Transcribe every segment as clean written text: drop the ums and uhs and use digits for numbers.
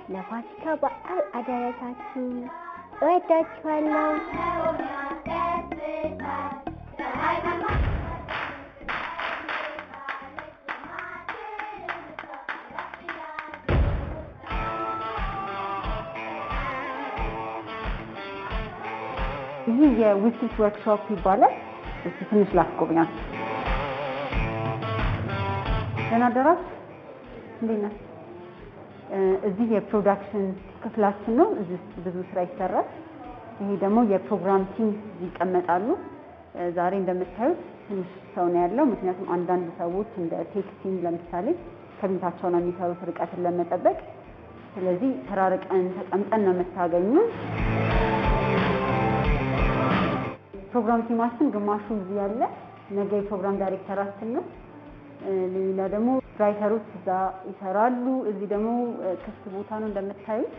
ለፋሲካ በዓል አደረሳችሁ። እወዳችኋለሁ። ይህ የዊስኪስ ወርክሾፕ ይባላል። እሺ ትንሽ ላስጎብኛችሁ። ደህና አደራችሁ። እንዴት ነህ? እዚህ የፕሮዳክሽን ክፍላችን ነው። እዚህ ብዙ ስራ ይሰራል። ይሄ ደግሞ የፕሮግራም ቲም ይቀመጣሉ። ዛሬ እንደምታዩት ትንሽ ሰው ነው ያለው። ምክንያቱም አንዳንድ ሰዎች እንደ ቴክ ቲም ለምሳሌ ከቤታቸው ነው የሚሰሩት ርቀትን ለመጠበቅ። ስለዚህ ተራርቀን ተቀምጠን ነው የምታገኙ። ፕሮግራም ቲማችን ግማሹ እዚህ ያለ ነገ የፕሮግራም ዳይሬክተራችን ነው። ሌላ ደግሞ ራይተሮች እዛ ይሰራሉ። እዚህ ደግሞ ክፍት ቦታ ነው እንደምታዩት።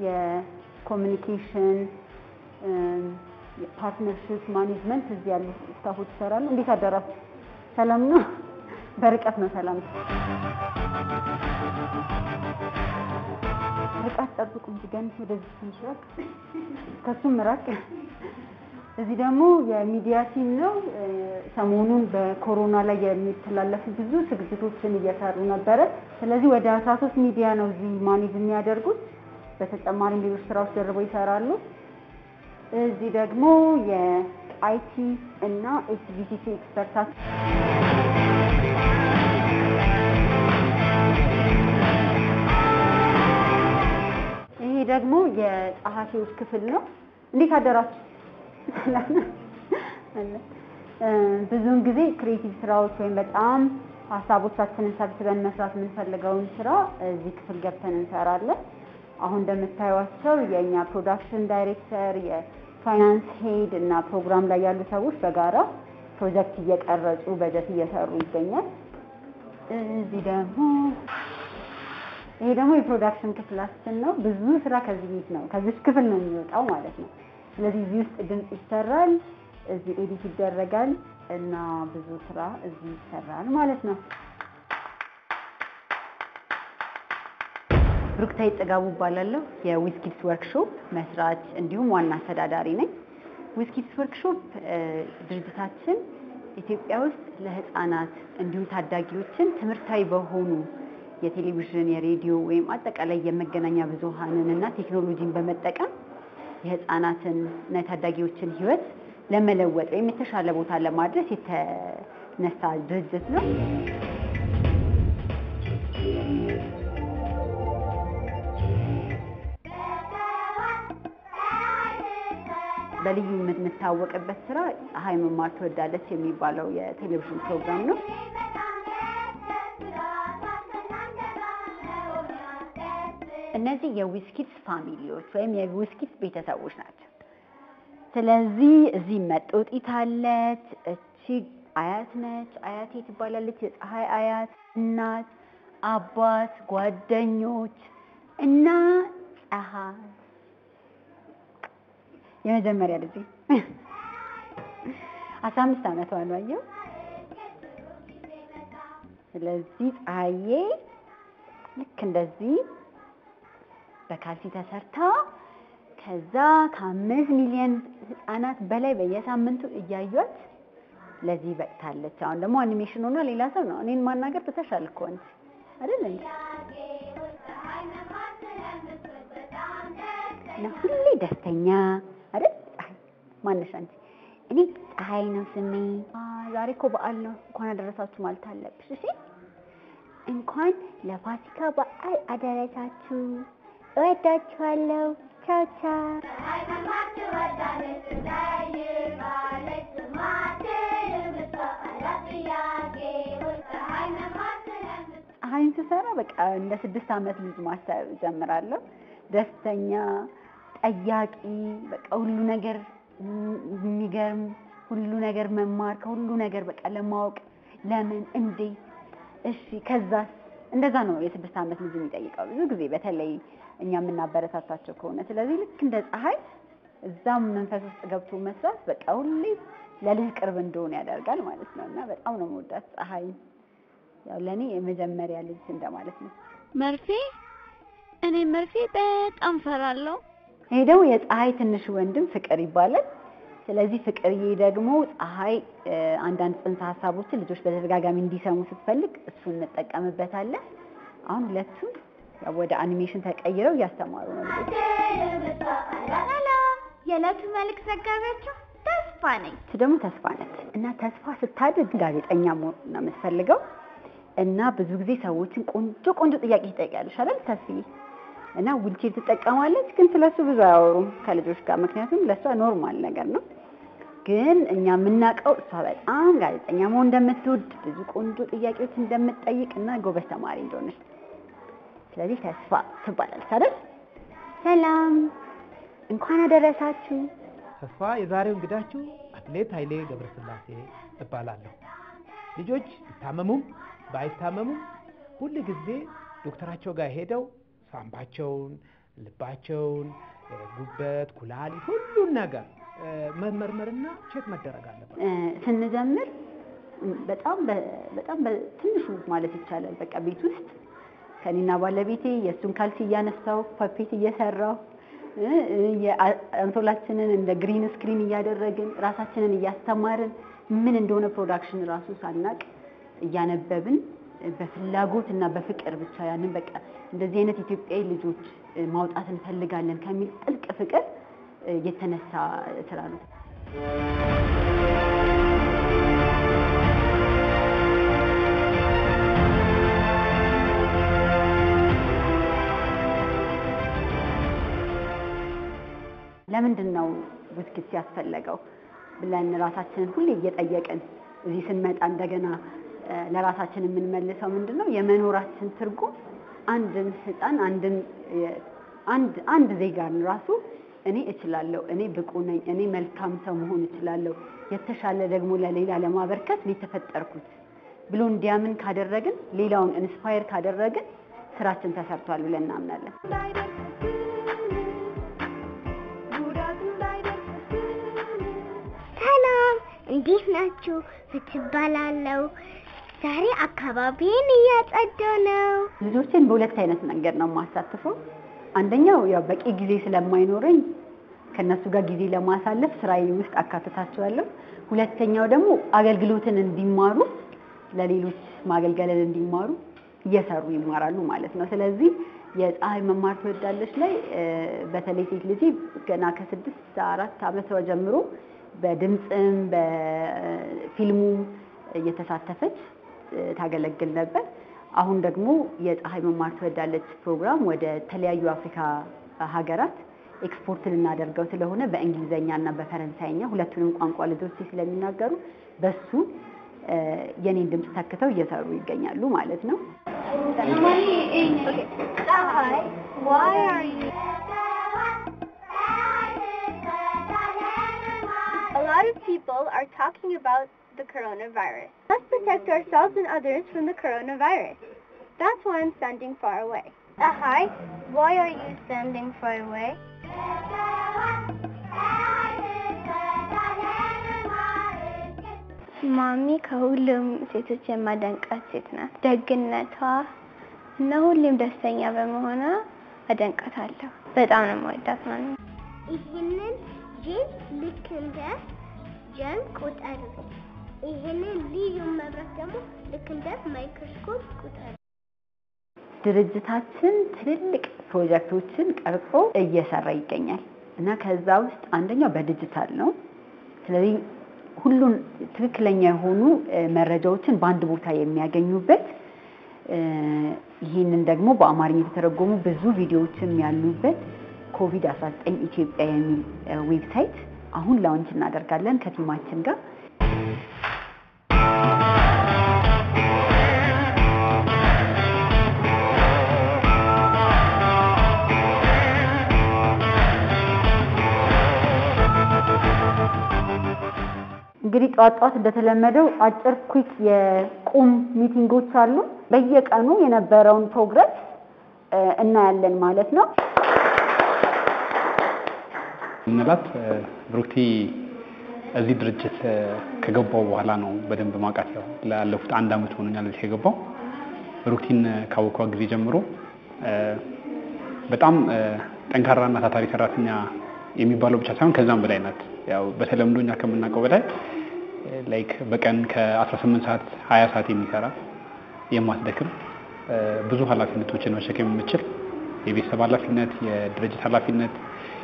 የኮሚኒኬሽን የፓርትነርሺፕ ማኔጅመንት እዚህ ያሉ ስታፎች ይሰራሉ። እንዴት አደራችሁ? ሰላም ነው? በርቀት ነው ሰላም። ርቀት ጠብቁ እንጂ ገና ወደዚህ ትንሽራቅ ከሱም ራቅ። እዚህ ደግሞ የሚዲያ ቲም ነው። ሰሞኑን በኮሮና ላይ የሚተላለፉ ብዙ ዝግጅቶችን እየሰሩ ነበረ። ስለዚህ ወደ 13 ሚዲያ ነው እዚህ ማኔጅ የሚያደርጉት። በተጨማሪም ሌሎች ስራዎች ደርበው ይሰራሉ። እዚህ ደግሞ የአይቲ እና ኤስቪሲሲ ኤክስፐርታች ይሄ ደግሞ የጸሐፊዎች ክፍል ነው። እንዴት አደራችሁ? ብዙውን ጊዜ ክሬቲቭ ስራዎች ወይም በጣም ሀሳቦቻችንን ሰብስበን መስራት የምንፈልገውን ስራ እዚህ ክፍል ገብተን እንሰራለን። አሁን እንደምታዩዋቸው የኛ ፕሮዳክሽን ዳይሬክተር፣ የፋይናንስ ሄድ እና ፕሮግራም ላይ ያሉ ሰዎች በጋራ ፕሮጀክት እየቀረጹ በጀት እየሰሩ ይገኛል። እዚህ ደግሞ ይሄ ደግሞ የፕሮዳክሽን ክፍላችን ነው። ብዙ ስራ ከዚህ ቤት ነው ከዚህ ክፍል ነው የሚወጣው ማለት ነው። ስለዚህ እዚህ ውስጥ ድምጽ ይሰራል፣ እዚህ ኤዲት ይደረጋል እና ብዙ ስራ እዚህ ይሰራል ማለት ነው። ብሩክታይት ጥጋቡ እባላለሁ። የዊስኪስ ወርክሾፕ መስራች እንዲሁም ዋና አስተዳዳሪ ነኝ። ዊስኪስ ወርክሾፕ ድርጅታችን ኢትዮጵያ ውስጥ ለህፃናት እንዲሁም ታዳጊዎችን ትምህርታዊ በሆኑ የቴሌቪዥን፣ የሬዲዮ ወይም አጠቃላይ የመገናኛ ብዙሃንን እና ቴክኖሎጂን በመጠቀም የህፃናትን እና የታዳጊዎችን ህይወት ለመለወጥ ወይም የተሻለ ቦታ ለማድረስ የተነሳ ድርጅት ነው። በልዩ የምታወቅበት ስራ ፀሐይ መማር ትወዳለች የሚባለው የቴሌቪዥን ፕሮግራም ነው። እነዚህ የዊስኪስ ፋሚሊዎች ወይም የዊስኪስ ቤተሰቦች ናቸው። ስለዚህ እዚህ መጦጢት አለች። እቺ አያት ነች፣ አያቴ ትባላለች። የፀሐይ አያት፣ እናት፣ አባት፣ ጓደኞች እና ፀሐይ የመጀመሪያ ልጅ 15 ዓመቷ ነው አየው። ስለዚህ ፀሐዬ ልክ እንደዚህ በካልሲ ተሰርታ ከዛ ከ5 ሚሊዮን ህፃናት በላይ በየሳምንቱ እያዩት ለዚህ በቅታለች። አሁን ደግሞ አኒሜሽን ሆኖ ሌላ ሰው ነው እኔን ማናገር ተተሻለ እኮ እንጂ አይደል እንዴ? ሁሌ ደስተኛ አይደል? ማነሽ አንቺ? እኔ ፀሐይ ነው ስሜ። ዛሬ እኮ በዓል ነው፣ እንኳን አደረሳችሁ ማለት አለብሽ። እሺ እንኳን ለፋሲካ በዓል አደረሳችሁ። እወዳችኋለሁ። ቻው ቻው። ፀሐይን ስሰራ በቃ እንደ 6 ዓመት ልጅ ማሰብ ጀምራለሁ። ደስተኛ፣ ጠያቂ፣ በቃ ሁሉ ነገር የሚገርም፣ ሁሉ ነገር መማር፣ ከሁሉ ነገር በቃ ለማወቅ ለምን፣ እንዴት፣ እሺ ከዛስ፣ እንደዛ ነው የ6 ዓመት ልጅ የሚጠይቀው ብዙ ጊዜ በተለይ እኛ የምናበረታታቸው ከሆነ። ስለዚህ ልክ እንደ ፀሐይ እዛም መንፈስ ውስጥ ገብቶ መስራት በቃ ሁሌ ለልጅ ቅርብ እንደሆነ ያደርጋል ማለት ነው። እና በጣም ነው የምወዳት ፀሐይ። ያው ለኔ የመጀመሪያ ልጅ እንደማለት ነው። መርፌ እኔ መርፌ በጣም ፈራለሁ። ይሄ ደግሞ የፀሐይ ትንሽ ወንድም ፍቅር ይባላል። ስለዚህ ፍቅርዬ ደግሞ ፀሐይ አንዳንድ ጽንሰ ሐሳቦችን ልጆች በተደጋጋሚ እንዲሰሙ ስትፈልግ እሱን እንጠቀምበታለን። አሁን ሁለቱም ወደ አኒሜሽን ተቀይረው እያስተማሩ ነው ልጆች። የዕለቱ መልክ ዘጋቢያቸው ተስፋ ነኝ። እሱ ደግሞ ተስፋ ነች እና ተስፋ ስታድግ ጋዜጠኛ መሆን ነው የምትፈልገው እና ብዙ ጊዜ ሰዎችን ቆንጆ ጥያቄ ትጠይቃለች አይደል ተስፋዬ? እና ዊልቸር ትጠቀማለች፣ ግን ስለሱ ብዙ አያወሩም ከልጆች ጋር ምክንያቱም ለሷ ኖርማል ነገር ነው። ግን እኛ የምናውቀው እሷ በጣም ጋዜጠኛ መሆን እንደምትወድ ብዙ ቆንጆ ጥያቄዎች እንደምትጠይቅ እና ጎበዝ ተማሪ እንደሆነች። ስለዚህ ተስፋ ትባላለች አይደል? ሰላም እንኳን አደረሳችሁ። ተስፋ የዛሬው እንግዳችሁ አትሌት ኃይሌ ገብረስላሴ እባላለሁ። ልጆች ቢታመሙም ባይታመሙም ሁሉ ጊዜ ዶክተራቸው ጋር ሄደው ሳምባቸውን፣ ልባቸውን፣ ጉበት፣ ኩላሊት ሁሉን ነገር መመርመርና ቼክ መደረግ አለበት። ስንጀምር በጣም በትንሹ ማለት ይቻላል በቃ ቤት ውስጥ ከኔና ባለቤቴ የሱን ካልሲ እያነሳው ፓፔት እየሰራው የአንሶላችንን እንደ ግሪን ስክሪን እያደረግን ራሳችንን እያስተማርን ምን እንደሆነ ፕሮዳክሽን ራሱ ሳናቅ እያነበብን በፍላጎት እና በፍቅር ብቻ ያንን በቃ እንደዚህ አይነት ኢትዮጵያዊ ልጆች ማውጣት እንፈልጋለን ከሚል ጥልቅ ፍቅር የተነሳ ስራ ነው። ለምንድን ነው ውስኪት ያስፈልገው ብለን ራሳችንን ሁሌ እየጠየቅን እዚህ ስንመጣ እንደገና ለራሳችን የምንመልሰው ምንድነው የመኖራችን ትርጉም አንድን ህፃን አንድ ዜጋን ራሱ እኔ እችላለሁ፣ እኔ ብቁ ነኝ፣ እኔ መልካም ሰው መሆን እችላለሁ፣ የተሻለ ደግሞ ለሌላ ለማበርከት ነው የተፈጠርኩት ብሎ እንዲያምን ካደረግን ሌላውን ኢንስፓየር ካደረግን ስራችን ተሰርቷል ብለን እናምናለን። ሰላም እንዴት ናችሁ? እባላለሁ። ዛሬ አካባቢን እያጸዳሁ ነው። ልጆችን በሁለት አይነት መንገድ ነው የማሳትፈው። አንደኛው ያው በቂ ጊዜ ስለማይኖረኝ ከነሱ ጋር ጊዜ ለማሳለፍ ስራዬ ውስጥ አካትታቸዋለሁ። ሁለተኛው ደግሞ አገልግሎትን እንዲማሩ ለሌሎች ማገልገልን እንዲማሩ እየሰሩ ይማራሉ ማለት ነው። ስለዚህ የፀሐይ መማር ትወዳለች ላይ በተለይ ሴት ልጅ ገና ከ4 ዓመቷ ጀምሮ በድምጽም በፊልሙም እየተሳተፈች ታገለግል ነበር። አሁን ደግሞ የፀሐይ መማር ትወዳለች ፕሮግራም ወደ ተለያዩ አፍሪካ ሀገራት ኤክስፖርት ልናደርገው ስለሆነ በእንግሊዘኛና በፈረንሳይኛ ሁለቱንም ቋንቋ ልጆች ስለሚናገሩ በሱ የኔን ድምጽ ተከተው እየሰሩ ይገኛሉ ማለት ነው። ፀሐይ why are you A lot of people are talking about the coronavirus. Let's protect ourselves and others from the coronavirus. That's why I'm standing far away. Hi, why are you standing far away? ማሚ ከሁሉም ሴቶች የማደንቃት ሴት ናት። ደግነቷ እና ሁሌም ደስተኛ በመሆኗ አደንቃታለሁ። በጣም ነው የምወዳት ማሚ። ይሄንን ጄን ልክ እንደ ጀን ቁጠሩ። ይሄንን ልዩ መብራት ደግሞ ልክ እንደ ማይክሮስኮፕ ቁጠሩ። ድርጅታችን ትልልቅ ፕሮጀክቶችን ቀርጾ እየሰራ ይገኛል እና ከዛ ውስጥ አንደኛው በዲጂታል ነው። ስለዚህ ሁሉን ትክክለኛ የሆኑ መረጃዎችን በአንድ ቦታ የሚያገኙበት ይህንን ደግሞ በአማርኛ የተተረጎሙ ብዙ ቪዲዮዎችም ያሉበት ኮቪድ-19 ኢትዮጵያ የሚል ዌብሳይት አሁን ላውንች እናደርጋለን ከቲማችን ጋር። እንግዲህ ጧት እንደተለመደው አጭር ኩዊክ የቁም ሚቲንጎች አሉ። በየቀኑ የነበረውን ፕሮግረስ እናያለን ማለት ነው። ምናልባት ብሩክቲ እዚህ ድርጅት ከገባው በኋላ ነው በደንብ ማውቃት። ያው ላለፉት 1 ዓመት ሆኖኛል እዚህ ከገባው። ብሩክቲን ካወቅኳት ጊዜ ጀምሮ በጣም ጠንካራና ታታሪ ሰራተኛ የሚባለው ብቻ ሳይሆን ከዛም በላይ ናት። ያው በተለምዶ እኛ ከምናውቀው በላይ ላይክ በቀን ከ18 ሰዓት 20 ሰዓት የሚሰራ የማትደክም ብዙ ኃላፊነቶችን መሸከም የምችል የቤተሰብ ኃላፊነት፣ የድርጅት ኃላፊነት፣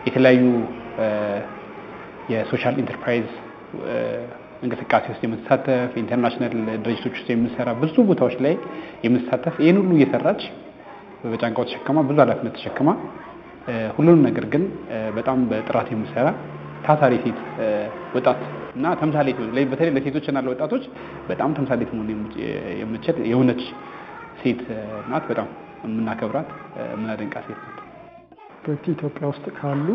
የተለያዩ የሶሻል ኢንተርፕራይዝ እንቅስቃሴ ውስጥ የምትሳተፍ ኢንተርናሽናል ድርጅቶች ውስጥ የምትሰራ ብዙ ቦታዎች ላይ የምትሳተፍ ይሄን ሁሉ እየሰራች በጫንቃው ተሸክማ ብዙ ኃላፊነት ተሸክማ ሁሉንም ነገር ግን በጣም በጥራት የምትሰራ ታታሪ ሴት ወጣት እና ተምሳሌት ላይ በተለይ ለሴቶችና ለወጣቶች በጣም ተምሳሌት መሆን የምትችል የሆነች ሴት ናት። በጣም የምናከብራት የምናደንቃት ሴት ናት። በኢትዮጵያ ውስጥ ካሉ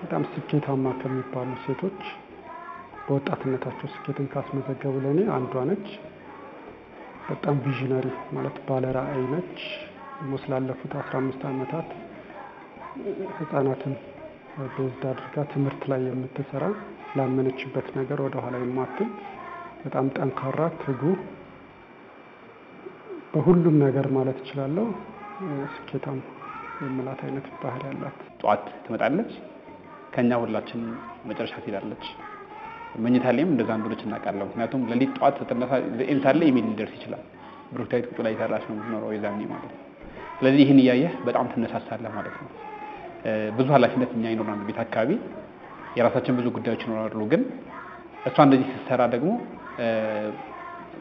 በጣም ስኬታማ ከሚባሉ ሴቶች በወጣትነታቸው ስኬትን ካስመዘገቡ ለኔ አንዷ ነች። በጣም ቪዥነሪ ማለት ባለ ራዕይ ነች። ላለፉት 15 ዓመታት ህፃናትን በዝዳ አድርጋ ትምህርት ላይ የምትሰራ ላመነችበት ነገር ወደ ኋላ የማትል በጣም ጠንካራ ትጉ በሁሉም ነገር ማለት እችላለሁ ስኬታማ የምላት አይነት ባህሪ ያላት። ጧት ትመጣለች፣ ከኛ ሁላችን መጨረሻ ትሄዳለች። መኝታ ላይም እንደዛ እንደሆነች እናውቃለን። ምክንያቱም ለሊት ጧት ተነሳ ዘኤን ሳለ ኢሜል ሊደርስ ይችላል። ብሩክታይት ቁጭ ላይ ሰራሽ ነው የምትኖረው የዛኔ ማለት ነው። ስለዚህ ይህን እያየህ በጣም ትነሳሳለህ ማለት ነው። ብዙ ኃላፊነት እኛ ይኖራል ቤት አካባቢ የራሳችን ብዙ ጉዳዮች ይኖራሉ። ግን እሷ እንደዚህ ስትሰራ ደግሞ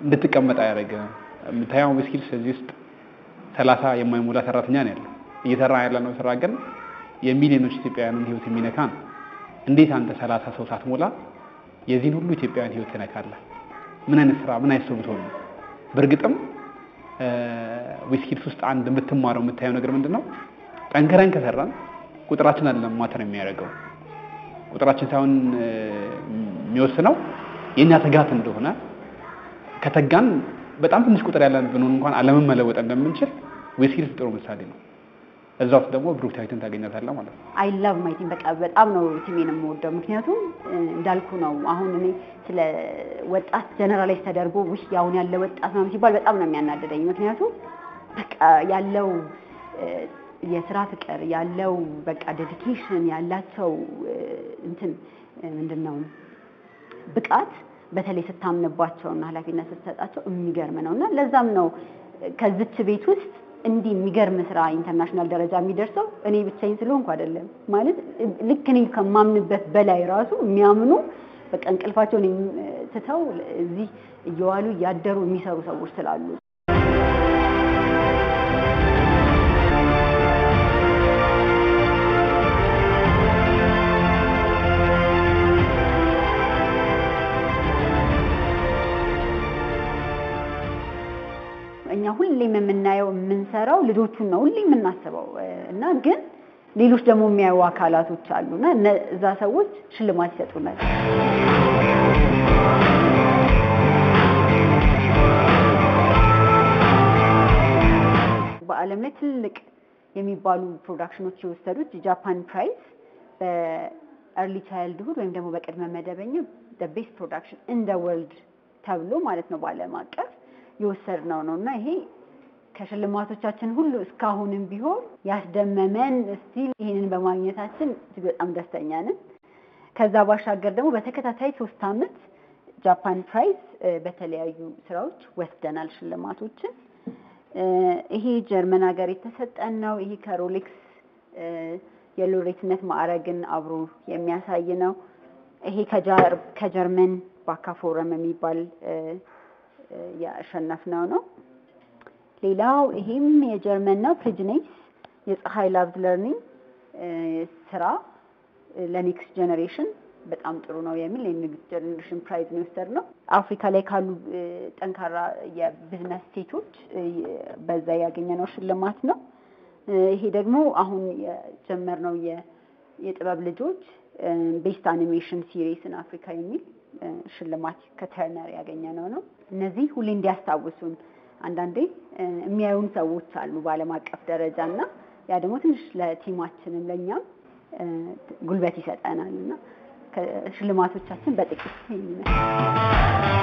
እንድትቀመጥ አያደርግም። የምታየው ምስኪን ስለዚህ ውስጥ 30 የማይሞላ ሰራተኛ ነው ያለው። እየሰራ ያለነው ስራ ግን የሚሊዮኖች ኢትዮጵያውያንን ህይወት የሚነካ ነው። እንዴት አንተ 30 ሰው ሳትሞላ የዚህን ሁሉ ኢትዮጵያውያን ህይወት ትነካለህ? ምን አይነት ስራ ምን አይነት ሰው ብትሆን ነው? በእርግጥም ዊስኪድስ ውስጥ አንድ የምትማረው የምታየው ነገር ምንድነው? ጠንከረን ከሰራን ቁጥራችን አይደለም ማተር የሚያደርገው። ቁጥራችን ሳይሆን የሚወስነው የኛ ትጋት እንደሆነ ከተጋን በጣም ትንሽ ቁጥር ያለን ብንሆን እንኳን ዓለምን መለወጥ እንደምንችል ዊስኪድስ ጥሩ ምሳሌ ነው። እዛው ደግሞ ብሩክታይትን ታገኛታለህ ማለት ነው። አይ ላቭ ማይ ቲም በቃ በጣም ነው ቲሜን የምወደው። ምክንያቱም እንዳልኩ ነው አሁን እኔ ስለ ወጣት ጀነራላይዝ ተደርጎ ውሽ ያውን ያለ ወጣት ነው ሲባል በጣም ነው የሚያናደደኝ። ምክንያቱም በቃ ያለው የስራ ፍቅር ያለው በቃ ዴዲኬሽን ያላቸው እንትን ምንድነው ብቃት በተለይ ስታምንባቸውና ኃላፊነት ስትሰጣቸው የሚገርም ነውና ለዛም ነው ከዚች ቤት ውስጥ እንዲህ የሚገርም ስራ ኢንተርናሽናል ደረጃ የሚደርሰው እኔ ብቻዬን ስለሆንኩ አይደለም። ማለት ልክ እኔ ከማምንበት በላይ ራሱ የሚያምኑ በቃ እንቅልፋቸውን ትተው እዚህ እየዋሉ እያደሩ የሚሰሩ ሰዎች ስላሉ እኛ ሁሌም የምናየው የምንሰራው ልጆቹን ነው ሁሌም የምናስበው እና ግን ሌሎች ደግሞ የሚያዩ አካላቶች አሉና እነዛ ሰዎች ሽልማት ይሰጡናል። በዓለም ላይ ትልቅ የሚባሉ ፕሮዳክሽኖች የወሰዱት ጃፓን ፕራይዝ በኤርሊ ቻይልድሁድ ወይም ደግሞ በቅድመ መደበኛ the best production in the world ተብሎ ማለት ነው በዓለም አቀፍ የወሰድነው ነውና ይሄ ከሽልማቶቻችን ሁሉ እስካሁንም ቢሆን ያስደመመን ስቲል ይሄንን በማግኘታችን እጅግ በጣም ደስተኛ ነን። ከዛ ባሻገር ደግሞ በተከታታይ 3 አመት ጃፓን ፕራይዝ በተለያዩ ስራዎች ወስደናል ሽልማቶችን። ይሄ ጀርመን ሀገር የተሰጠን ነው። ይሄ ከሮሌክስ የሎሬትነት ማዕረግን አብሮ የሚያሳይ ነው። ይሄ ከጀርመን ባካ ፎረም የሚባል ያሸነፍነው ነው። ሌላው ይሄም የጀርመን ነው ፕሪጅኔስ የፀሐይ ላቭ ለርኒንግ ስራ ለኔክስት ጀነሬሽን በጣም ጥሩ ነው የሚል የኔክስት ጀነሬሽን ፕራይዝ ነው የወሰድነው። አፍሪካ ላይ ካሉ ጠንካራ የቢዝነስ ሴቶች በዛ ያገኘነው ሽልማት ነው። ይሄ ደግሞ አሁን የጀመርነው የጥበብ ልጆች ቤስት አኒሜሽን ሲሪስ ኢን አፍሪካ የሚል ሽልማት ከተርነር ያገኘነው ነው። እነዚህ ሁሌ እንዲያስታውሱን አንዳንዴ የሚያዩን ሰዎች አሉ በዓለም አቀፍ ደረጃና ያ ደግሞ ትንሽ ለቲማችንም ለኛም ጉልበት ይሰጠናልና ከሽልማቶቻችን በጥቂት ይመስላል።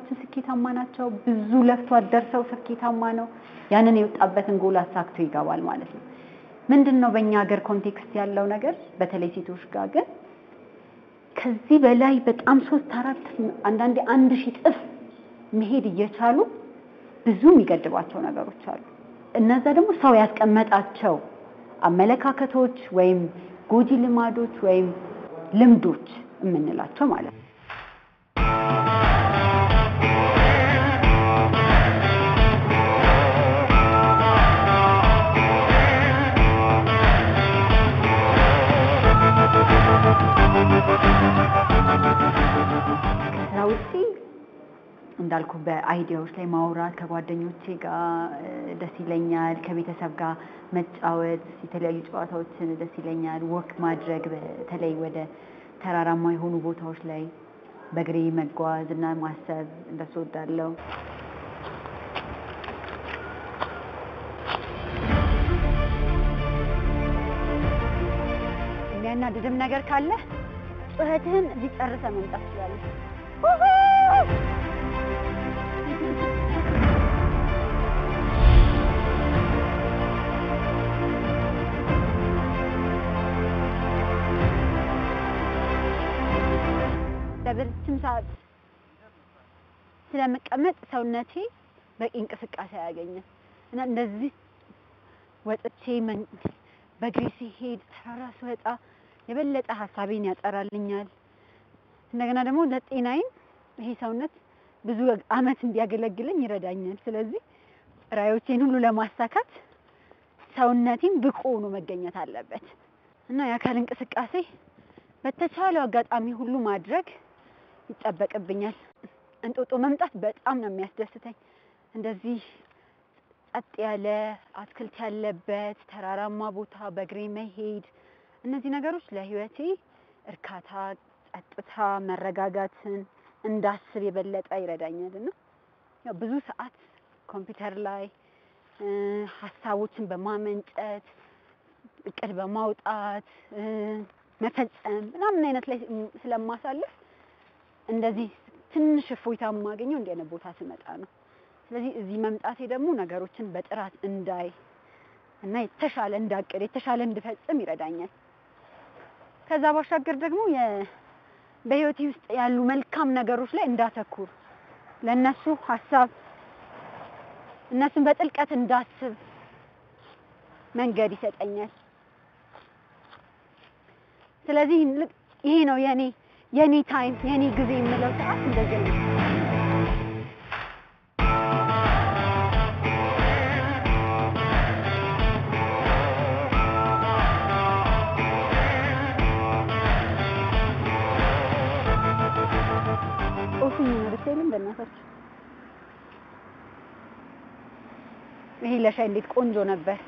ቤተሰባችን ስኬታማ ናቸው። ብዙ ለፍቶ አደርሰው ስኬታማ ነው። ያንን የወጣበትን ጎል አሳክቶ ይገባል ማለት ነው። ምንድነው በእኛ ሀገር ኮንቴክስት ያለው ነገር በተለይ ሴቶች ጋር ግን ከዚህ በላይ በጣም 3 4 አንዳንዴ 1000 ጥፍ መሄድ እየቻሉ ብዙ የሚገድባቸው ነገሮች አሉ። እነዛ ደግሞ ሰው ያስቀመጣቸው አመለካከቶች ወይም ጎጂ ልማዶች ወይም ልምዶች የምንላቸው ማለት ነው። ከስራ ውጪ እንዳልኩ በአይዲያዎች ላይ ማውራት ከጓደኞቼ ጋር ደስ ይለኛል። ከቤተሰብ ጋር መጫወት የተለያዩ ጨዋታዎችን ደስ ይለኛል። ወክ ማድረግ በተለይ ወደ ተራራማ የሆኑ ቦታዎች ላይ በእግሬ መጓዝ እና ማሰብ እንደሱ እወዳለሁ። የሚያናድድም ነገር ካለ ጩኸትህን ሊጨርሰህ መምጣት ትችላለህ። ለረጅም ሰዓት ስለመቀመጥ ሰውነቴ በቂ እንቅስቃሴ አያገኝም እና እንደዚህ ወጥቼ በእግሬ ሲሄድ ተራራ ስወጣ የበለጠ ሀሳቤን ያጠራልኛል። እንደገና ደግሞ ለጤናዬም ይሄ ሰውነት ብዙ አመት እንዲያገለግለኝ ይረዳኛል። ስለዚህ ራዕዮቼን ሁሉ ለማሳካት ሰውነቴን ብቁ ሆኖ መገኘት አለበት እና የአካል እንቅስቃሴ በተቻለው አጋጣሚ ሁሉ ማድረግ ይጠበቅብኛል። እንጦጦ መምጣት በጣም ነው የሚያስደስተኝ። እንደዚህ ጸጥ ያለ አትክልት ያለበት ተራራማ ቦታ በእግሬ መሄድ እነዚህ ነገሮች ለህይወቴ እርካታ፣ ጸጥታ፣ መረጋጋትን እንዳስብ የበለጠ ይረዳኛልና ያው ብዙ ሰዓት ኮምፒውተር ላይ ሀሳቦችን በማመንጨት እቅድ በማውጣት መፈጸም ምናምን አይነት ላይ ስለማሳልፍ እንደዚህ ትንሽ እፎይታ የማገኘው እንዲህ አይነት ቦታ ስመጣ ነው። ስለዚህ እዚህ መምጣቴ ደግሞ ነገሮችን በጥራት እንዳይ እና የተሻለ እንዳቅድ የተሻለ እንድፈጽም ይረዳኛል። ከዛ ባሻገር ደግሞ በህይወቴ ውስጥ ያሉ መልካም ነገሮች ላይ እንዳተኩር ለነሱ ሀሳብ እነሱን በጥልቀት እንዳስብ መንገድ ይሰጠኛል። ስለዚህ ይሄ ነው የኔ ታይም የኔ ጊዜ የምለው ሰዓት እንደዚህ ነው። ይሄ ለሻይ እንዴት ቆንጆ ነበር።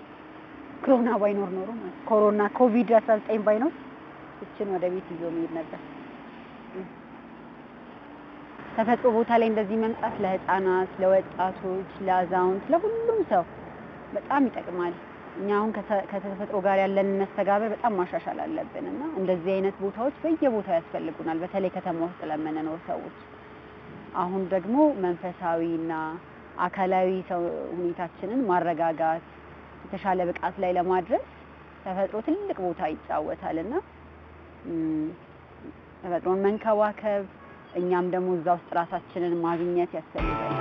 ኮሮና ባይኖር ኖሮ ኮሮና ኮቪድ-19 ባይኖር እችን ወደ ቤት ይዞ መሄድ ነበር። ተፈጥሮ ቦታ ላይ እንደዚህ መምጣት ለህፃናት፣ ለወጣቶች፣ ለአዛውንት፣ ለሁሉም ሰው በጣም ይጠቅማል። እኛ አሁን ከተፈጥሮ ጋር ያለን መስተጋብር በጣም ማሻሻል አለብንና እንደዚህ አይነት ቦታዎች በየቦታው ያስፈልጉናል። በተለይ ከተማ ውስጥ ለምንኖር ሰዎች አሁን ደግሞ መንፈሳዊና አካላዊ ሁኔታችንን ማረጋጋት የተሻለ ብቃት ላይ ለማድረስ ተፈጥሮ ትልቅ ቦታ ይጫወታልና ተፈጥሮን መንከባከብ እኛም ደግሞ እዛ ውስጥ ራሳችንን ማግኘት ያስፈልጋል።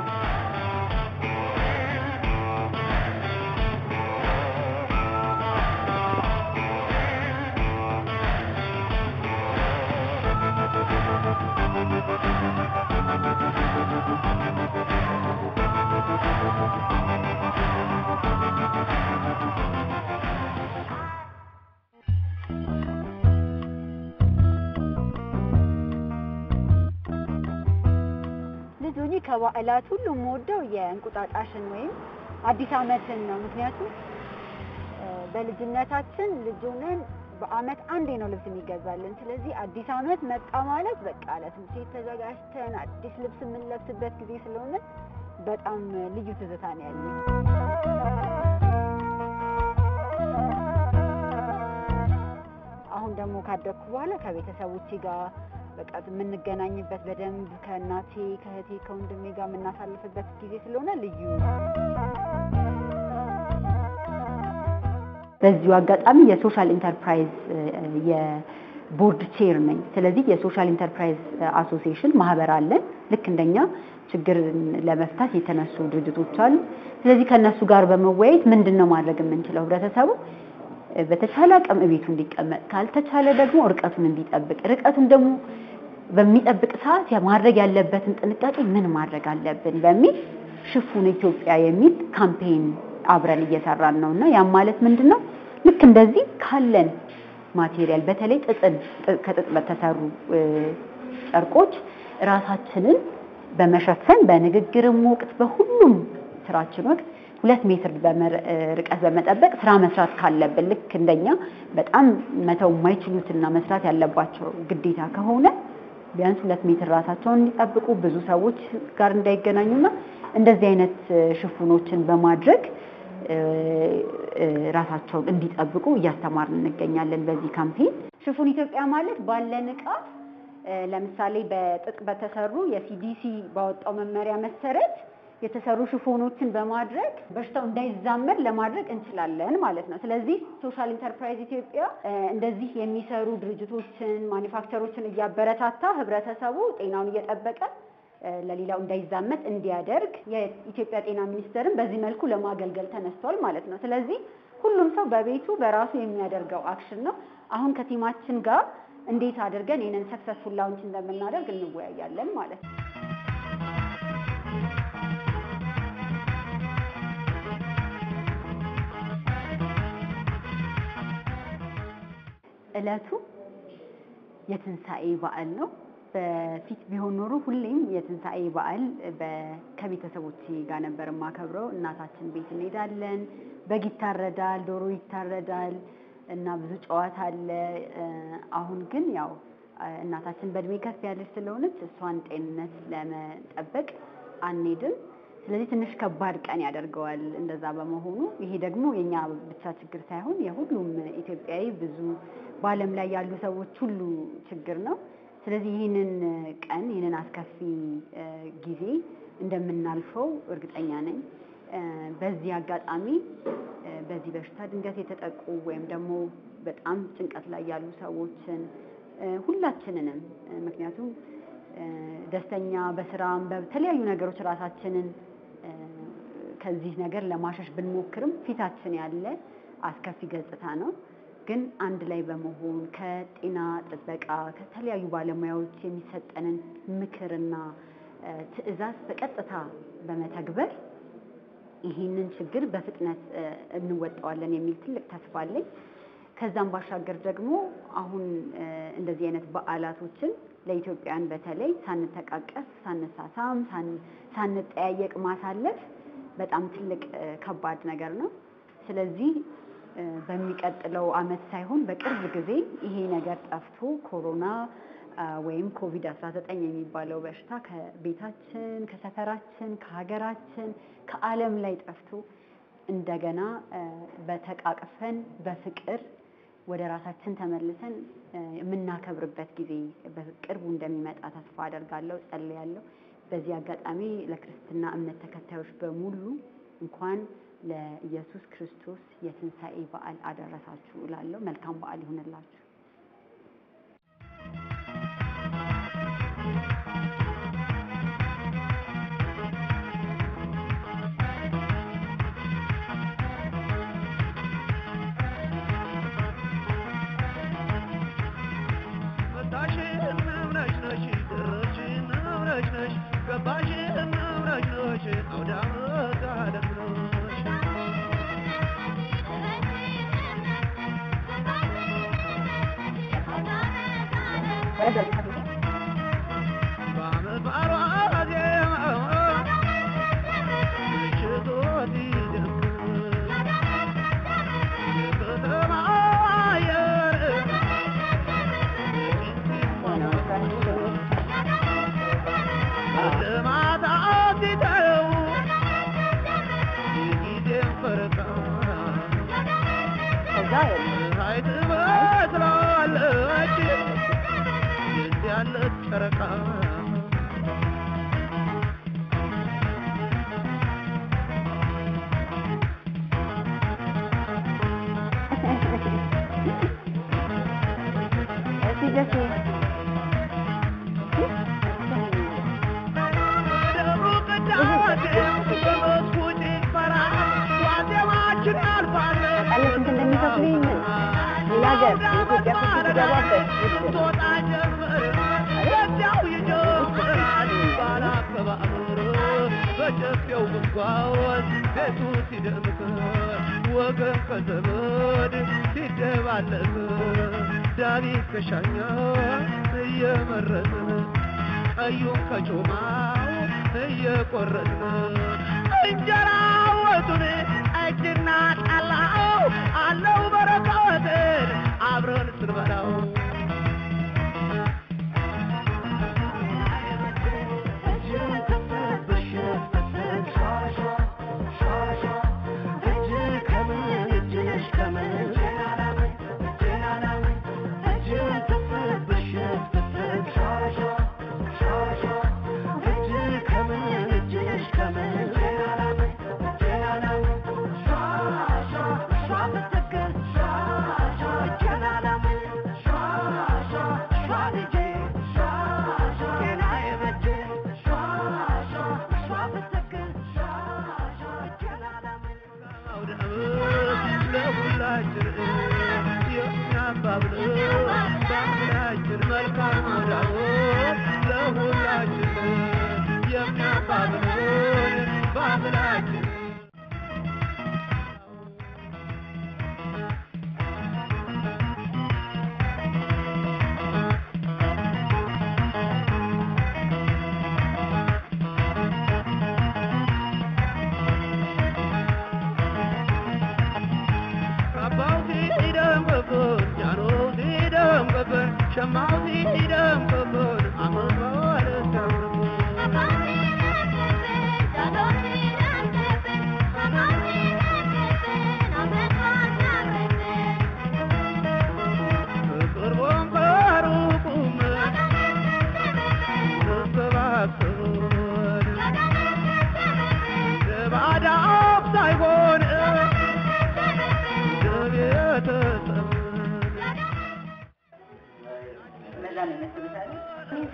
ከበዓላት ሁሉ የምወደው የእንቁጣጣሽን ወይም አዲስ ዓመትን ነው። ምክንያቱም በልጅነታችን ልጅ ሆነን በዓመት አንዴ ነው ልብስ የሚገዛልን። ስለዚህ አዲስ ዓመት መጣ ማለት በቃ ለትምህርት ቤት ተዘጋጅተን አዲስ ልብስ የምንለብስበት ጊዜ ስለሆነ በጣም ልዩ ትዝታ ነው ያለኝ። አሁን ደግሞ ካደኩ በኋላ ከቤተሰቦቼ ጋር በቃ የምንገናኝበት በደንብ ከእናቴ ከእህቴ ከወንድሜ ጋር የምናሳልፍበት ጊዜ ስለሆነ ልዩ በዚሁ አጋጣሚ የሶሻል ኢንተርፕራይዝ የቦርድ ቼር ነኝ። ስለዚህ የሶሻል ኢንተርፕራይዝ አሶሲዬሽን ማህበር አለን። ልክ እንደኛ ችግር ለመፍታት የተነሱ ድርጅቶች አሉ። ስለዚህ ከነሱ ጋር በመወያየት ምንድነው ማድረግ የምንችለው ህብረተሰቡ በተቻለ አቅም ቤቱ እንዲቀመጥ ካልተቻለ ደግሞ ርቀቱን እንዲጠብቅ ርቀቱን ደግሞ በሚጠብቅ ሰዓት ማድረግ ያለበትን ጥንቃቄ ምን ማድረግ አለብን በሚል ሽፉን ኢትዮጵያ የሚል ካምፔን አብረን እየሰራን ነውና ያ ማለት ምንድነው ልክ እንደዚህ ካለን ማቴሪያል በተለይ ከጥጥ በተሰሩ ጨርቆች ራሳችንን በመሸፈን በንግግርም ወቅት በሁሉም ስራችን ወቅት 2 ሜትር ርቀት በመጠበቅ ስራ መስራት ካለብን ልክ እንደኛ በጣም መተው የማይችሉትና መስራት ያለባቸው ግዴታ ከሆነ ቢያንስ 2 ሜትር ራሳቸውን እንዲጠብቁ ብዙ ሰዎች ጋር እንዳይገናኙና እንደዚህ አይነት ሽፉኖችን በማድረግ ራሳቸውን እንዲጠብቁ እያስተማርን እንገኛለን በዚህ ካምፔን። ሽፉን ኢትዮጵያ ማለት ባለን ዕቃ ለምሳሌ በጥጥ በተሰሩ የሲዲሲ ባወጣው መመሪያ መሰረት የተሰሩ ሽፎኖችን በማድረግ በሽታው እንዳይዛመድ ለማድረግ እንችላለን ማለት ነው። ስለዚህ ሶሻል ኢንተርፕራይዝ ኢትዮጵያ እንደዚህ የሚሰሩ ድርጅቶችን ማኒፋክቸሮችን እያበረታታ ህብረተሰቡ ጤናውን እየጠበቀ ለሌላው እንዳይዛመድ እንዲያደርግ የኢትዮጵያ ጤና ሚኒስቴርን በዚህ መልኩ ለማገልገል ተነስቷል ማለት ነው። ስለዚህ ሁሉም ሰው በቤቱ በራሱ የሚያደርገው አክሽን ነው። አሁን ከቲማችን ጋር እንዴት አድርገን ይሄንን ሰክሰስፉል ላውንች እንደምናደርግ እንወያያለን ማለት ነው። እለቱ የትንሳኤ በዓል ነው። በፊት ቢሆን ኖሮ ሁሌም የትንሳኤ በዓል ከቤተሰቦቼ ጋር ነበር ማከብረው። እናታችን ቤት እንሄዳለን፣ በግ ይታረዳል፣ ዶሮ ይታረዳል እና ብዙ ጨዋታ አለ። አሁን ግን ያው እናታችን በእድሜ ከፍ ያለች ስለሆነች እሷን ጤንነት ለመጠበቅ አንሄድም። ስለዚህ ትንሽ ከባድ ቀን ያደርገዋል እንደዛ በመሆኑ። ይሄ ደግሞ የኛ ብቻ ችግር ሳይሆን የሁሉም ኢትዮጵያዊ ብዙ በዓለም ላይ ያሉ ሰዎች ሁሉ ችግር ነው። ስለዚህ ይህንን አስከፊ ጊዜ እንደምናልፈው እርግጠኛ ነኝ። በዚህ አጋጣሚ በዚህ በሽታ ድንገት የተጠቁ ወይም ደግሞ በጣም ጭንቀት ላይ ያሉ ሰዎችን ሁላችንንም ምክንያቱም ደስተኛ በስራም በተለያዩ ነገሮች ራሳችንን ከዚህ ነገር ለማሸሽ ብንሞክርም ፊታችን ያለ አስከፊ ገጽታ ነው። ግን አንድ ላይ በመሆን ከጤና ጥበቃ ከተለያዩ ባለሙያዎች የሚሰጠንን ምክርና ትዕዛዝ በቀጥታ በመተግበር ይህንን ችግር በፍጥነት እንወጣዋለን የሚል ትልቅ ተስፋ አለኝ። ከዛም ባሻገር ደግሞ አሁን እንደዚህ አይነት በዓላቶችን ለኢትዮጵያን በተለይ ሳንተቃቀፍ፣ ሳንሳሳም፣ ሳንጠያየቅ ማሳለፍ በጣም ትልቅ ከባድ ነገር ነው። ስለዚህ በሚቀጥለው ዓመት ሳይሆን በቅርብ ጊዜ ይሄ ነገር ጠፍቶ ኮሮና ወይም ኮቪድ-19 የሚባለው በሽታ ከቤታችን፣ ከሰፈራችን፣ ከሀገራችን፣ ከዓለም ላይ ጠፍቶ እንደገና በተቃቅፈን በፍቅር ወደ ራሳችን ተመልሰን የምናከብርበት ጊዜ በቅርቡ እንደሚመጣ ተስፋ አደርጋለሁ፣ ጸልያለሁ። በዚህ አጋጣሚ ለክርስትና እምነት ተከታዮች በሙሉ እንኳን ለኢየሱስ ክርስቶስ የትንሳኤ በዓል አደረሳችሁ እላለሁ። መልካም በዓል ይሁንላችሁ። ደስ ዳዊት ከሻኛ እየመረጥን አዩን ከጮማው እየቆረጥን እንጀራ ወጡን እጅና ጣላው አለው በረከትን አብረን ስንበላው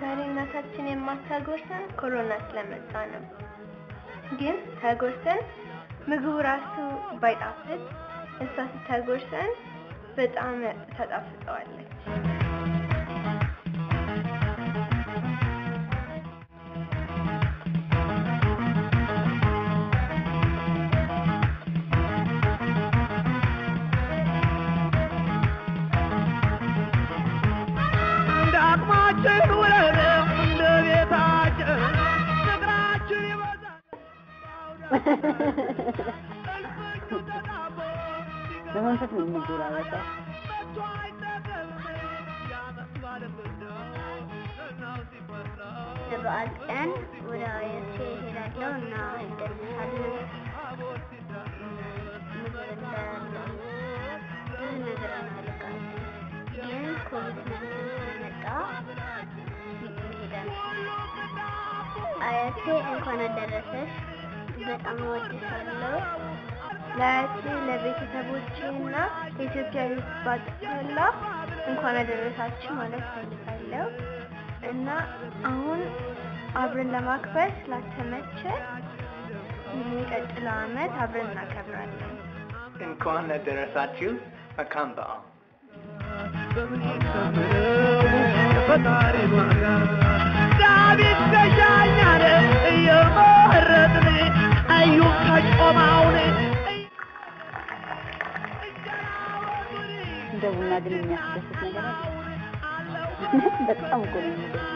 ዛሬ እናታችን የማታጎርሰን ኮሮና ስለመጣ ነው። ግን ታጎርሰን ምግቡ ራሱ ባይጣፍጥ እሷ ስታጎርሰን በጣም ታጣፍጠዋለች። በመንፈስ ነው የምንጎራበጠው። በበዓል ቀን ወደ አያቴ እሄዳለሁ እና እንደልሳለሁ። ምግብ እንበላለን፣ ብዙ ነገር እናደርጋለን። ግን ኮቪድ ስለመጣ አያቴ እንኳን አደረሰሽ፣ በጣም እወድሻለሁ። ለአያቴ ለቤተሰቦቼ እና ለኢትዮጵያ ሕዝብ በጠቅላላ እንኳን አደረሳችሁ ማለት እፈልጋለሁ እና አሁን አብረን ለማክበር ስላልተመቸ የሚቀጥለው ዓመት አብረን እናከብራለን። እንኳን አደረሳችሁ። መልካም በዓል። ዳዊት ከሻኛን እየመረጥን አዩ ከጮማውን እንደ ቡና ግን የሚያስደስት ነገር አለ። በጣም እኮ ነው የሚደስት።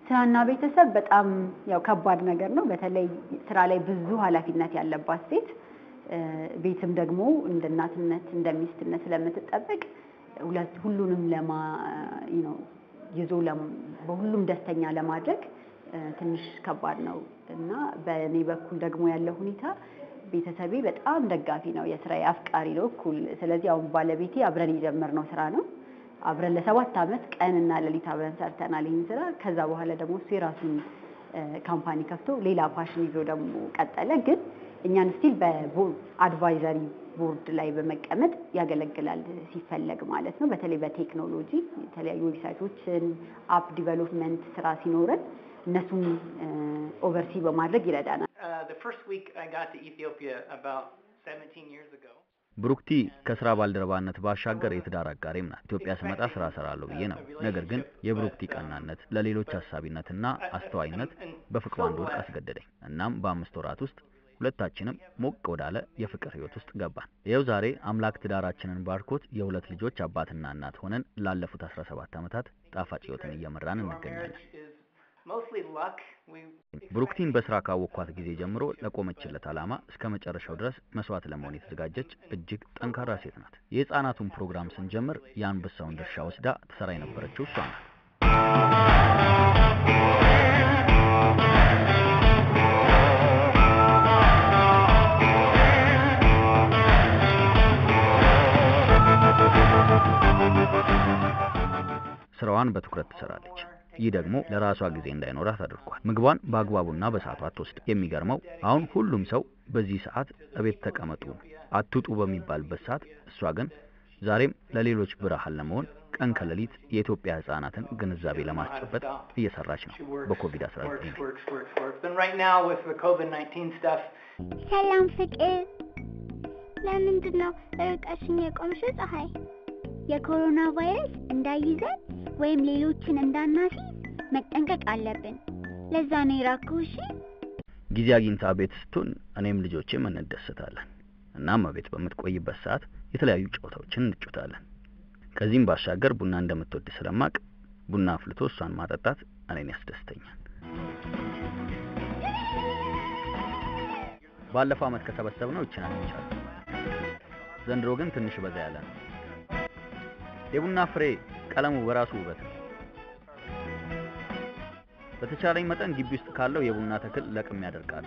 ስራና ቤተሰብ በጣም ያው ከባድ ነገር ነው። በተለይ ስራ ላይ ብዙ ኃላፊነት ያለባት ሴት ቤትም ደግሞ እንደ እናትነት እንደ ሚስትነት ስለምትጠበቅ ሁሉንም ይዞ በሁሉም ደስተኛ ለማድረግ ትንሽ ከባድ ነው እና በእኔ በኩል ደግሞ ያለው ሁኔታ ቤተሰቤ በጣም ደጋፊ ነው፣ የስራዬ አፍቃሪ ነው እኩል። ስለዚህ አሁን ባለቤቴ አብረን የጀመርነው ስራ ነው። አብረን ለ7 አመት ቀንና ሌሊት አብረን ሰርተናል ይሄን ስራ። ከዛ በኋላ ደግሞ እሱ የራሱን ካምፓኒ ከፍቶ ሌላ ፓሽን ይዞ ደግሞ ቀጠለ። ግን እኛን ስቲል በአድቫይዘሪ ቦርድ ላይ በመቀመጥ ያገለግላል ሲፈለግ ማለት ነው። በተለይ በቴክኖሎጂ የተለያዩ ዌብሳይቶችን አፕ ዲቨሎፕመንት ስራ ሲኖረን እነሱን ኦቨርሲ በማድረግ ይረዳናል። The first week I got to Ethiopia about 17 years ago. ብሩክቲ ከስራ ባልደረባነት ባሻገር የትዳር አጋሬም ናት። ኢትዮጵያ ስመጣ ስራ ሰራለሁ ብዬ ነው። ነገር ግን የብሩክቲ ቀናነት፣ ለሌሎች ሐሳቢነትና አስተዋይነት በፍቅሯ እንድወድቅ አስገደደኝ። እናም በ5 ወራት ውስጥ ሁለታችንም ሞቅ ወዳለ የፍቅር ህይወት ውስጥ ገባን። ይኸው ዛሬ አምላክ ትዳራችንን ባርኮት የ2 ልጆች አባትና እናት ሆነን ላለፉት 17 ዓመታት ጣፋጭ ህይወትን እየመራን እንገኛለን። ብሩክቲን በስራ ካወቅኳት ጊዜ ጀምሮ ለቆመችለት ዓላማ እስከ መጨረሻው ድረስ መስዋዕት ለመሆን የተዘጋጀች እጅግ ጠንካራ ሴት ናት። የህፃናቱን ፕሮግራም ስንጀምር የአንበሳውን ድርሻ ወስዳ ትሰራ የነበረችው እሷ ናት። ስራዋን በትኩረት ትሰራለች። ይህ ደግሞ ለራሷ ጊዜ እንዳይኖራት አድርጓል። ምግቧን በአግባቡና በሰዓቱ አትወስድ። የሚገርመው አሁን ሁሉም ሰው በዚህ ሰዓት እቤት ተቀመጡ አትውጡ በሚባልበት ሰዓት እሷ ግን ዛሬም ለሌሎች ብርሃን ለመሆን ቀን ከሌሊት የኢትዮጵያ ህፃናትን ግንዛቤ ለማስጨበጥ እየሰራች ነው። በኮቪድ-19 ሰላም ፍቅር፣ ለምንድን ነው ርቀሽኝ የቆምሽው? ፀሐይ፣ የኮሮና ቫይረስ እንዳይዘን ወይም ሌሎችን እንዳናሲዝ መጠንቀቅ አለብን። ለዛ ነው የራኩሽ። ጊዜ አግኝታ ቤት ስትሆን እኔም ልጆቼም እንደሰታለን። እናም ቤት በምትቆይበት ሰዓት የተለያዩ ጨዋታዎችን እንጫወታለን። ከዚህም ባሻገር ቡና እንደምትወድ ስለማቅ ቡና አፍልቶ እሷን ማጠጣት እኔን ያስደስተኛል። ባለፈው አመት ከሰበሰብነው እቺን አጥቻለሁ። ዘንድሮ ግን ትንሽ በዛ ያለ ነው። የቡና ፍሬ ቀለሙ በራሱ ውበት ነው። በተቻለኝ መጠን ግቢ ውስጥ ካለው የቡና ተክል ለቅም ያደርቃል።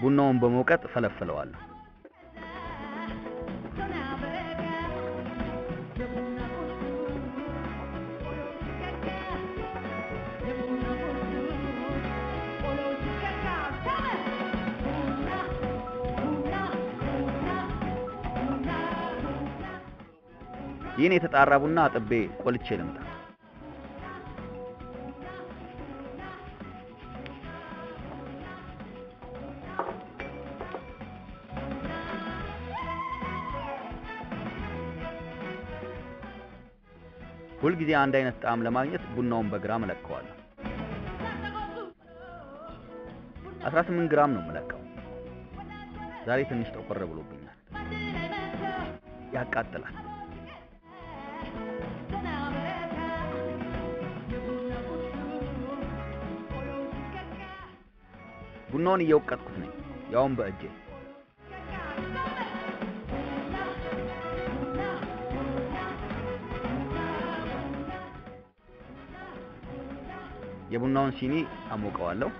ቡናውን በመውቀጥ ፈለፍለዋለሁ። ይህን የተጣራ ቡና አጥቤ ቆልቼ ልምጣ። ሁልጊዜ አንድ አይነት ጣዕም ለማግኘት ቡናውን በግራም እለካዋለሁ። 18 ግራም ነው የምለካው። ዛሬ ትንሽ ጠቆር ብሎብኛል። ያቃጥላል። ቡናውን እየወቀጥኩት ነኝ፣ ያውም በእጄ። የቡናውን ሲኒ አሞቀዋለሁ።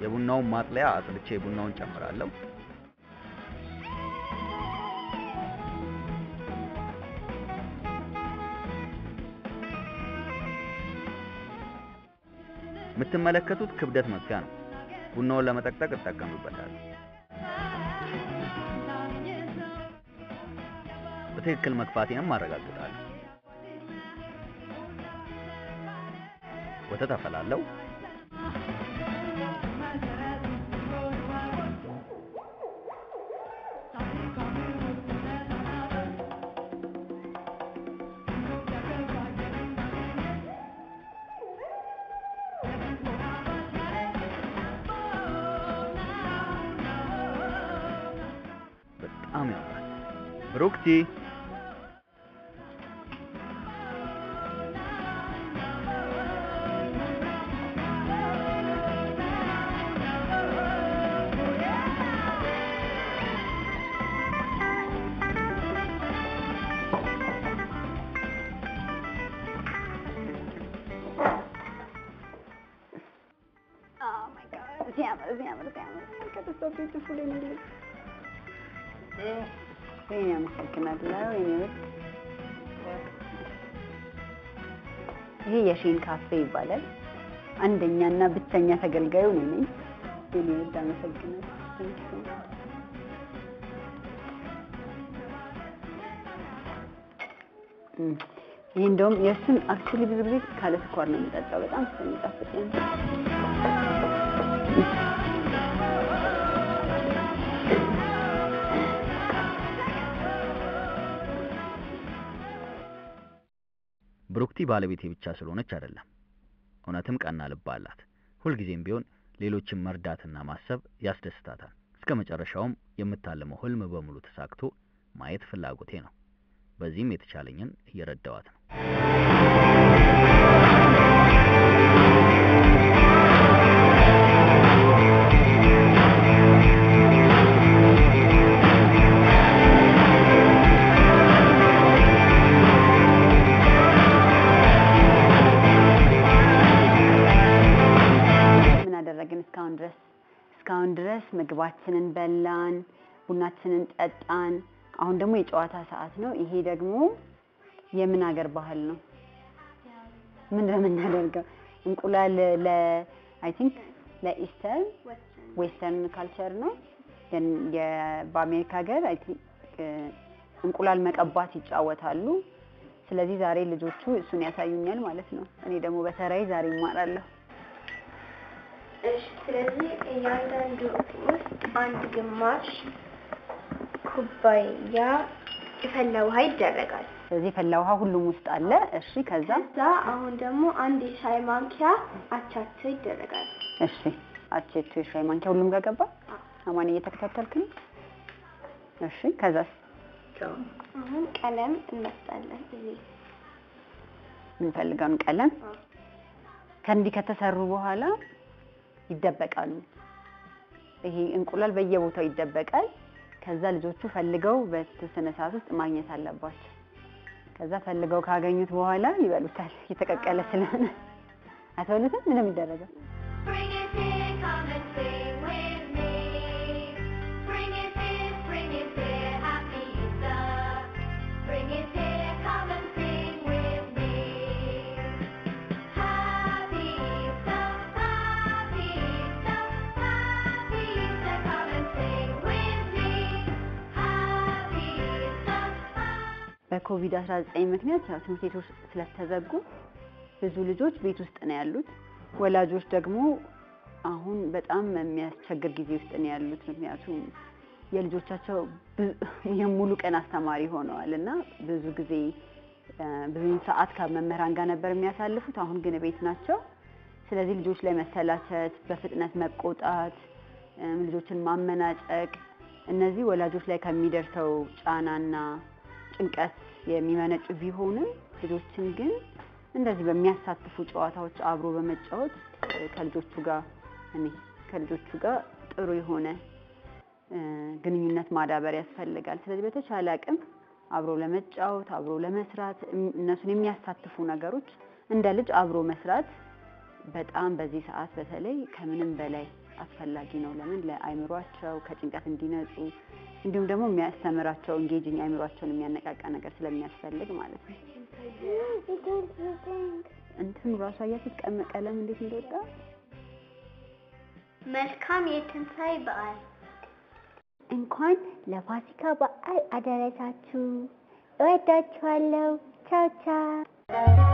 የቡናውን ማጥለያ አጥልቼ ቡናውን ጨምራለሁ። የምትመለከቱት ክብደት መፍቻ ነው። ቡናውን ለመጠቅጠቅ እጠቀምበታለሁ። በትክክል መክፋቴንም አረጋግጣለሁ። ወተት አፈላለሁ። በጣም ያምራል። ብሩክቲ ይሄ የሼን ካፌ ይባላል። አንደኛና ብቸኛ ተገልጋዩ ነኝ። እኔ አመሰግናለሁ። ይሄ እንደውም የእሱን አክቹሊ ብዙ ጊዜ ካለ ስኳር ነው የምጠጣው። በጣም ስለሚጣፍጥ ብሩክቲ ባለቤቴ ብቻ ስለሆነች አይደለም፣ እውነትም ቀና ልብ አላት። ሁልጊዜም ቢሆን ሌሎችን መርዳትና ማሰብ ያስደስታታል። እስከ መጨረሻውም የምታልመው ህልም በሙሉ ተሳክቶ ማየት ፍላጎቴ ነው። በዚህም የተቻለኝን እየረዳዋት ነው። እስካሁን ድረስ ምግባችንን በላን፣ ቡናችንን ጠጣን። አሁን ደግሞ የጨዋታ ሰዓት ነው። ይሄ ደግሞ የምን ሀገር ባህል ነው? ምንድን ነው የምናደርገው? እንቁላል አይ ቲንክ ለኢስተር ዌስተርን ካልቸር ነው። በአሜሪካ ሀገር አይ ቲንክ እንቁላል መቀባት ይጫወታሉ። ስለዚህ ዛሬ ልጆቹ እሱን ያሳዩኛል ማለት ነው። እኔ ደግሞ በተራይ ዛሬ እማራለሁ። እሺ፣ ስለዚህ እያንዳንዱ ውስጥ አንድ ግማሽ ኩባያ የፈላ ውሃ ይደረጋል። ስለዚህ የፈላ ውሃ ሁሉም ውስጥ አለ። እሺ፣ ከዛ አሁን ደግሞ አንድ የሻይ ማንኪያ አቻቶ ይደረጋል። እሺ፣ አቻቶ የሻይ ማንኪያ ሁሉም ጋር ገባ። አማን እየተከታተልክ ነው? እሺ፣ ከዛስ አሁን ቀለም እንመርጣለን። እዚህ የምንፈልገውን ቀለም ከእንዲህ ከተሰሩ በኋላ ይደበቃሉ። ይሄ እንቁላል በየቦታው ይደበቃል። ከዛ ልጆቹ ፈልገው በተወሰነ ሰዓት ውስጥ ማግኘት አለባቸው። ከዛ ፈልገው ካገኙት በኋላ ይበሉታል። የተቀቀለ ስለሆነ አትበሉትም? ምንም ይደረጋል። በኮቪድ-19 ምክንያት ትምህርት ቤቶች ስለተዘጉ ብዙ ልጆች ቤት ውስጥ ነው ያሉት። ወላጆች ደግሞ አሁን በጣም የሚያስቸግር ጊዜ ውስጥ ነው ያሉት። ምክንያቱም የልጆቻቸው የሙሉ ቀን አስተማሪ ሆነዋል እና ብዙ ጊዜ ብዙ ሰዓት ከመምህራን ጋር ነበር የሚያሳልፉት። አሁን ግን ቤት ናቸው። ስለዚህ ልጆች ላይ መሰላቸት፣ በፍጥነት መቆጣት፣ ልጆችን ማመናጨቅ እነዚህ ወላጆች ላይ ከሚደርሰው ጫናና ጭንቀት የሚመነጩ ቢሆንም ልጆችን ግን እንደዚህ በሚያሳትፉ ጨዋታዎች አብሮ በመጫወት ከልጆቹ ጋር ጥሩ የሆነ ግንኙነት ማዳበር ያስፈልጋል። ስለዚህ በተቻለ አቅም አብሮ ለመጫወት፣ አብሮ ለመስራት፣ እነሱን የሚያሳትፉ ነገሮች እንደ ልጅ አብሮ መስራት በጣም በዚህ ሰዓት በተለይ ከምንም በላይ አስፈላጊ ነው። ለምን? ለአይምሯቸው ከጭንቀት እንዲነጹ እንዲሁም ደግሞ የሚያስተምራቸው እንጌጂንግ አይምሯቸውን የሚያነቃቃ ነገር ስለሚያስፈልግ ማለት ነው። እንትን ራሱ አያችሁት ቀለም እንዴት እንደወጣ። መልካም የትንሣኤ በዓል። እንኳን ለፋሲካ በዓል አደረሳችሁ። እወዳችኋለሁ። ቻው ቻው።